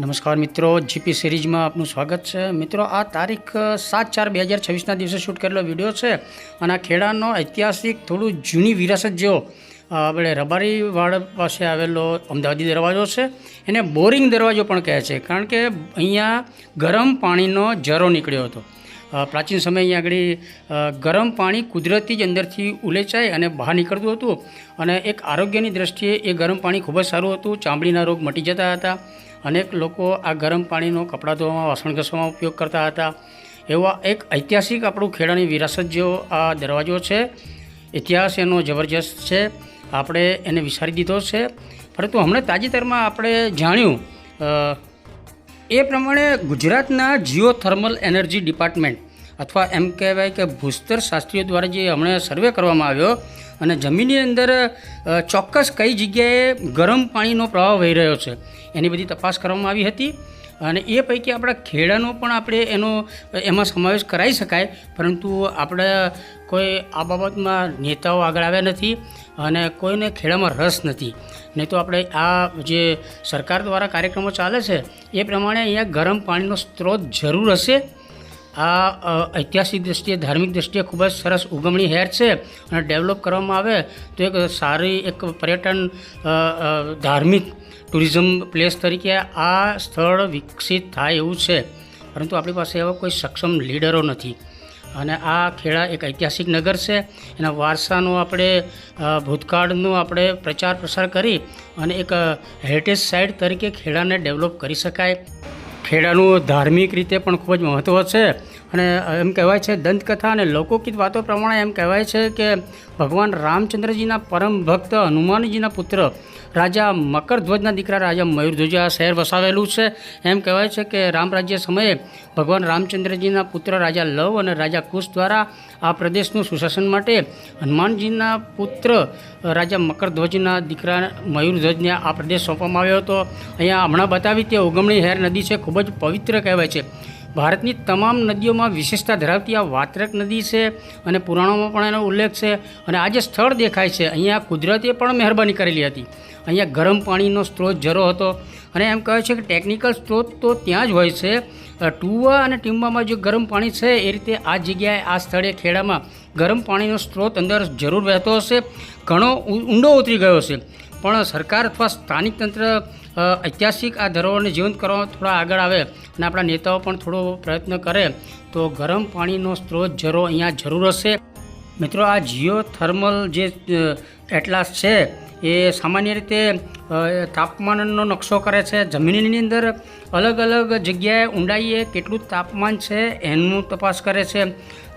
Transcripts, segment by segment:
નમસ્કાર મિત્રો, જીપી સિરીઝમાં આપનું સ્વાગત છે। મિત્રો, આ તારીખ 7/4/2026ના દિવસે શૂટ કરેલો વિડીયો છે અને આ ખેડાનો ઐતિહાસિક થોડું જૂની વિરાસત જેવો આપણે રબારીવાડ પાસે આવેલો અમદાવાદી દરવાજો છે। એને બોરિંગ દરવાજો પણ કહે છે, કારણ કે અહીંયા ગરમ પાણીનો ઝરો નીકળ્યો હતો। પ્રાચીન સમય અહીંયા આગળ ગરમ પાણી કુદરતી જ અંદરથી ઉલેચાય અને બહાર નીકળતું હતું અને એક આરોગ્યની દ્રષ્ટિએ એ ગરમ પાણી ખૂબ જ સારું હતું। ચામડીના રોગ મટી જતા હતા। અનેક લોકો આ ગરમ પાણીનો કપડાં ધોવામાં, વાસણ ઘસવામાં ઉપયોગ કરતા હતા। એવા એક ઐતિહાસિક આપણું ખેડાની વિરાસત જેવો આ દરવાજો છે। ઇતિહાસ એનો જબરજસ્ત છે, આપણે એને વિસારી દીધો છે। પરંતુ હમણાં તાજેતરમાં આપણે જાણ્યું એ પ્રમાણે ગુજરાતના જીઓથર્મલ એનર્જી ડિપાર્ટમેન્ટ અથવા એમ કહેવાય કે ભૂસ્તર શાસ્ત્રીઓ દ્વારા જે હમણાં સર્વે કરવામાં આવ્યો અને જમીનની અંદર ચોક્કસ કઈ જગ્યાએ ગરમ પાણીનો પ્રવાહ વહી રહ્યો છે એની બધી તપાસ કરવામાં આવી હતી। અને એ પૈકી આપણા ખેડાનો પણ આપણે એમાં સમાવેશ કરાવી શકાય, પરંતુ આપણે કોઈ આ બાબતમાં નેતાઓ આગળ આવ્યા નથી અને કોઈને ખેડામાં રસ નથી। નહીં તો આપણે આ જે સરકાર દ્વારા કાર્યક્રમો ચાલે છે એ પ્રમાણે અહીંયા ગરમ પાણીનો સ્ત્રોત જરૂર હશે। આ ઐતિહાસિક દૃષ્ટિએ, ધાર્મિક દૃષ્ટિએ ખૂબ જ સરસ ઉગમણી હેર છે અને ડેવલપ કરવામાં આવે તો એક સારી એક પર્યટન ધાર્મિક ટુરિઝમ પ્લેસ તરીકે આ સ્થળ વિકસિત થાય એવું છે। પરંતુ આપણી પાસે એવા કોઈ સક્ષમ લીડરો નથી અને આ ખેડા એક ઐતિહાસિક નગર છે। એના વારસાનો આપણે ભૂતકાળનો આપણે પ્રચાર પ્રસાર કરી અને એક હેરિટેજ સાઇટ તરીકે ખેડાને ડેવલપ કરી શકાય। ખેડાનું ધાર્મિક રીતે પણ ખૂબ જ મહત્ત્વ છે અને એમ કહેવાય છે, દંતકથા અને લોકગીત વાતો પ્રમાણે એમ કહેવાય છે કે ભગવાન રામચંદ્રજીના પરમ ભક્ત હનુમાનજીના પુત્ર રાજા મકરધ્વજના દીકરા રાજા મયુરધ્વજે આ શહેર વસાવેલું છે। એમ કહેવાય છે કે રામ રાજ્ય સમયે ભગવાન રામચંદ્રજીના પુત્ર રાજા લવ અને રાજા કુશ દ્વારા આ પ્રદેશનું સુશાસન માટે હનુમાનજીના પુત્ર રાજા મકરધ્વજના દીકરા મયુરધ્વજને આ પ્રદેશ સોંપવામાં આવ્યો હતો। અહીંયા હમણાં બતાવી તે ઉગમણી હેર નદી છે, ખૂબ જ પવિત્ર કહેવાય છે। ભારતની તમામ નદીઓમાં વિશેષતા ધરાવતી આ વાત્રક નદી છે અને પુરાણોમાં પણ એનો ઉલ્લેખ છે। અને આ જે સ્થળ દેખાય છે અહીંયા કુદરતે પણ મહેરબાની કરેલી હતી। અહીંયા ગરમ પાણીનો સ્ત્રોત ઝરો હતો અને એમ કહે છે કે ટેકનિકલ સ્ત્રોત તો ત્યાં જ હોય છે। ટુવા અને ટીંબામાં જે ગરમ પાણી છે એ રીતે આ જગ્યાએ, આ સ્થળે ખેડામાં ગરમ પાણીનો સ્ત્રોત અંદર જરૂર વહેતો હશે, ઘણો ઊંડો ઉતરી ગયો છે। પણ સરકાર અથવા સ્થાનિક તંત્ર ઐતિહાસિક આ ધરોહરને જીવંત કરવામાં થોડા આગળ આવે અને આપણા નેતાઓ પણ થોડો પ્રયત્ન કરે તો ગરમ પાણીનો સ્ત્રોત ઝરો અહીંયા જરૂર હશે। મિત્રો, આ જીઓથર્મલ જે એટલાસ છે એ સામાન્ય રીતે તાપમાનનો નકશો કરે છે। જમીનની અંદર અલગ અલગ જગ્યાએ ઊંડાઈએ કેટલું તાપમાન છે એનું તપાસ કરે છે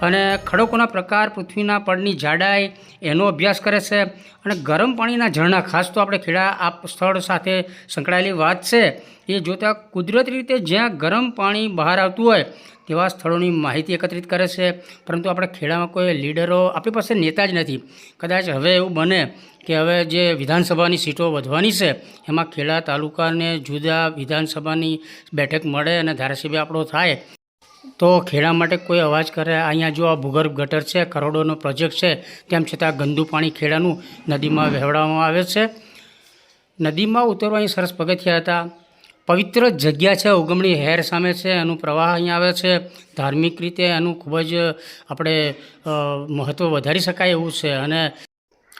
અને ખડકોના પ્રકાર, પૃથ્વીના પડની જાડાઈ એનો અભ્યાસ કરે છે। અને ગરમ પાણીના ઝરણા, ખાસ તો આપણે ખેડા આ સ્થળ સાથે સંકળાયેલી વાત છે, એ જોતાં કુદરતી રીતે જ્યાં ગરમ પાણી બહાર આવતું હોય તેવા સ્થળોની માહિતી એકત્રિત કરે છે। પરંતુ આપણે ખેડામાં કોઈ લીડરો, આપણી પાસે નેતા જ નથી। કદાચ હવે એવું બને કે હવે જે વિધાનસભાની સીટો વધવાની છે એમાં ખેડા તાલુકાને જુદા વિધાનસભાની બેઠક મળે અને ધારાસભ્ય આપણો થાય તો ખેડા માટે કોઈ અવાજ કરે। અહીંયા જો આ ભૂગર્ભ ગટર છે, કરોડોનો પ્રોજેક્ટ છે, તેમ છતાં ગંદુ પાણી ખેડાનું નદીમાં વહેવડાવવામાં આવે છે। નદીમાં ઉતરવા અહીં સરસ પગથિયા હતા। પવિત્ર જગ્યા છે, ઉગમણી હેર સામે છે, એનું પ્રવાહ અહીં આવે છે। ધાર્મિક રીતે એનું ખૂબ જ આપણે મહત્ત્વ વધારી શકાય એવું છે અને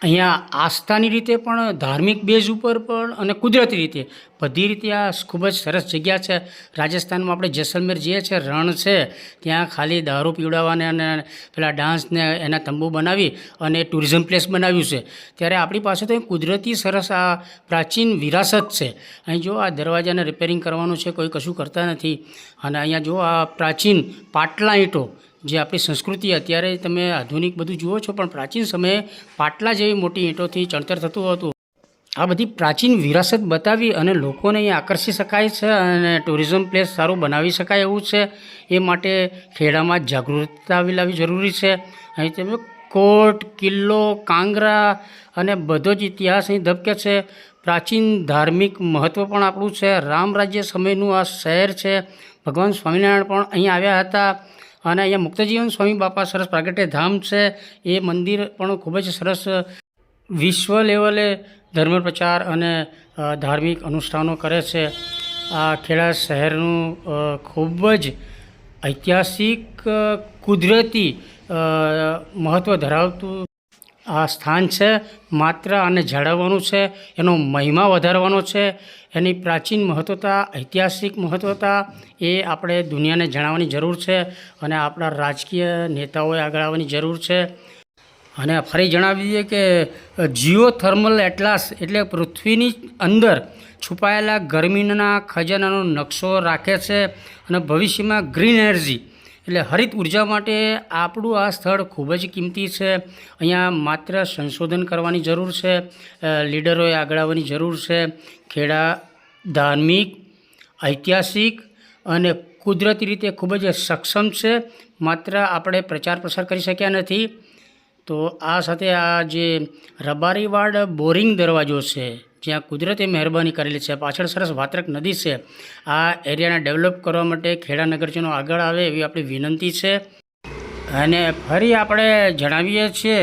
અહીંયા આસ્થાની રીતે પણ, ધાર્મિક બેઝ ઉપર પણ અને કુદરતી રીતે બધી રીતે આ ખૂબ જ સરસ જગ્યા છે। રાજસ્થાનમાં આપણે જેસલમેર જઈએ છીએ, રણ છે, ત્યાં ખાલી દારૂ પીવડાવવાને અને પેલા ડાન્સને એના તંબુ બનાવી અને ટુરિઝમ પ્લેસ બનાવ્યું છે। ત્યારે આપણી પાસે તો કુદરતી સરસ આ પ્રાચીન વિરાસત છે। અહીં જો આ દરવાજાને રિપેરિંગ કરવાનું છે, કોઈ કશું કરતા નથી। અને અહીંયા જો આ પ્રાચીન પાટલા ઈંટો, જે આપણી સંસ્કૃતિ, અત્યારે તમે આધુનિક બધું જુઓ છો પણ પ્રાચીન સમયે પાટલા જેવી મોટી ઈંટોથી ચણતર થતું હતું। આ બધી પ્રાચીન વિરાસત બતાવી અને લોકોને અહીંયા આકર્ષી શકાય છે અને ટુરિઝમ પ્લેસ સારું બનાવી શકાય એવું છે। એ માટે ખેડામાં જાગૃતતા લાવવી જરૂરી છે। અહીં તમે કોટ, કિલ્લો, કાંગરા અને બધો જ ઇતિહાસ અહીં ધબકે છે। પ્રાચીન ધાર્મિક મહત્ત્વ પણ આપણું છે। રામ રાજ્ય સમયનું આ શહેર છે। ભગવાન સ્વામિનારાયણ પણ અહીં આવ્યા હતા અને અહીંયા મુક્તજીવન સ્વામી બાપા સરસ પ્રાગટ્ય ધામ છે। એ મંદિર પણ ખૂબ જ સરસ વિશ્વ લેવલે ધર્મ પ્રચાર અને ધાર્મિક અનુષ્ઠાનો કરે છે। આ ખેડા શહેરનું ખૂબ જ ઐતિહાસિક કુદરતી મહત્ત્વ ધરાવતું આ સ્થાન છે. માત્ર આને જાળવવાનું છે, એનો મહિમા વધારવાનો છે, એની પ્રાચીન મહત્ત્વતા, ઐતિહાસિક મહત્ત્વતા એ આપણે દુનિયાને જણાવવાની જરૂર છે અને આપણા રાજકીય નેતાઓએ આગળ આવવાની જરૂર છે. અને ફરી જણાવી દઈએ કે જીઓથર્મલ એટલાસ એટલે પૃથ્વીની અંદર છુપાયેલા ગરમીના ખજાનાનો નકશો રાખે છે અને ભવિષ્યમાં ગ્રીન એનર્જી એટલે હરિત ઉર્જા માટે આપણું આ સ્થળ ખૂબ જ કિંમતી છે. અહીંયા માત્ર સંશોધન કરવાની જરૂર છે, લીડરોએ આગળ આવવાની જરૂર છે. ખેડા ધાર્મિક, ઐતિહાસિક અને કુદરતી રીતે ખૂબ જ સક્ષમ છે. માત્ર આપણે પ્રચાર પ્રસાર કરી શક્યા નથી. તો આ સાથે આ જે રબારીવાડ બોરિંગ દરવાજો છે, જ્યાં કુદરતે મહેરબાની કરેલી છે, પાછળ સરસ વાત્રક નદી છે. આ એરિયાને ડેવલપ કરવા માટે ખેડા નગરજનો આગળ આવે એવી આપણી વિનંતી છે. અને ફરી આપણે જણાવીએ છીએ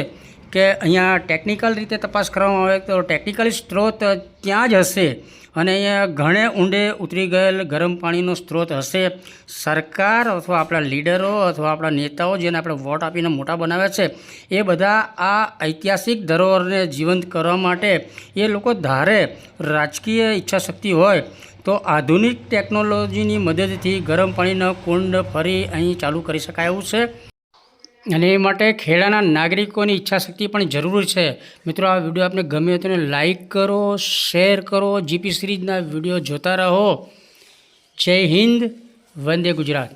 કે અહીંયા ટેકનિકલ રીતે તપાસ કરવામાં આવે તો ટેકનિકલ સ્ત્રોત ત્યાં જ હશે અને અહીંયા ઘણે ઊંડે ઉતરી ગયેલ ગરમ પાણીનો સ્ત્રોત હશે. સરકાર અથવા આપણા લીડરો અથવા આપણા નેતાઓ જેને આપણે વોટ આપીને મોટા બનાવ્યા છે, એ બધા આ ઐતિહાસિક ધરોહરને જીવંત કરવા માટે એ લોકો ધારે રાજકીય ઈચ્છાશક્તિ હોય તો આધુનિક ટેકનોલોજીની મદદથી ગરમ પાણીનો કુંડ ફરી અહીં ચાલુ કરી શકાય એવું છે. અને એ માટે ખેડાના નાગરિકોની ઈચ્છાશક્તિ પણ જરૂરી છે. મિત્રો, આ વિડીયો આપને ગમ્યો તો લાઈક કરો, શેર કરો, જીપી સિરીઝના વિડીયો જોતા રહો. જય હિન્દ, વંદે ગુજરાત.